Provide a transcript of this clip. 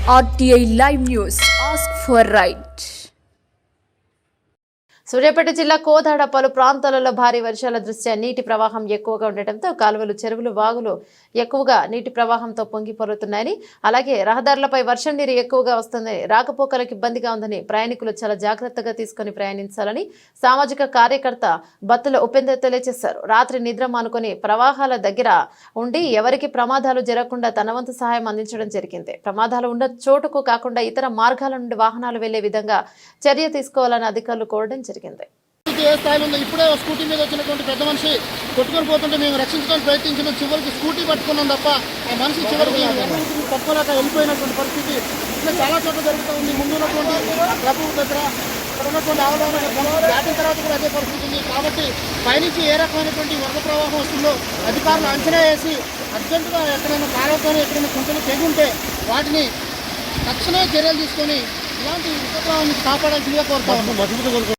RTI Live News. Ask for right. Suryapet జిల్లా కోదాడ పలు ప్రాంతాలలో భారీ వర్షాల దృష్ట్యా నీటి ప్రవాహం ఎక్కువగా ఉండటంతో కాలువలు చెరువులు వాగులు ఎక్కువగా నీటి ప్రవాహంతో పొంగిపొరుతున్నాయని అలాగే రహదారులపై వర్షం నీరు ఎక్కువగా వస్తుందని రాకపోకలకు ఇబ్బందిగా ఉందని ప్రయాణికులు చాలా జాగ్రత్తగా తీసుకుని ప్రయాణించాలని సామాజిక కార్యకర్త బత్తుల ఉపేందర్ తెలియజేశారు. రాత్రి నిద్ర మానుకొని ప్రవాహాల దగ్గర ఉండి ఎవరికి ప్రమాదాలు జరగకుండా తన వంతు సహాయం అందించడం జరిగింది. ప్రమాదాలు ఉన్న చోటుకు కాకుండా ఇతర మార్గాల నుండి వాహనాలు వెళ్లే విధంగా చర్య తీసుకోవాలని అధికారులు కోరడం జరిగింది. ఏ స్థాయిలో ఉందో ఇప్పుడే స్కూటీ మీద వచ్చినటువంటి పెద్ద మనిషి కొట్టుకొని పోతుంటే మేము రక్షించడానికి ప్రయత్నించిన చివరికి స్కూటీ పట్టుకున్నాం తప్ప ఆ మనిషి చివరికి పట్టుకోలేక వెళ్ళిపోయినటువంటి పరిస్థితి ఇట్లా చాలా చోట్ల జరుగుతూ ఉంది. ముందు ఉన్నటువంటి ప్రభు దగ్గర అక్కడ ఉన్నటువంటి అవగాహన దాటిన తర్వాత కూడా అదే పరిస్థితి ఉంది. కాబట్టి పైనుంచి ఏ రకమైనటువంటి వరద ప్రవాహం వస్తుందో అధికారులు అంచనా వేసి అర్జెంటుగా ఎక్కడైనా కాలువతోనే ఎక్కడైనా కుంటలు తెగుంటే వాటిని తక్షణమే చర్యలు తీసుకొని ఇలాంటి ఉపద్రవాన్ని కాపాడాల్సిందిగా కోరుతా ఉన్నాం.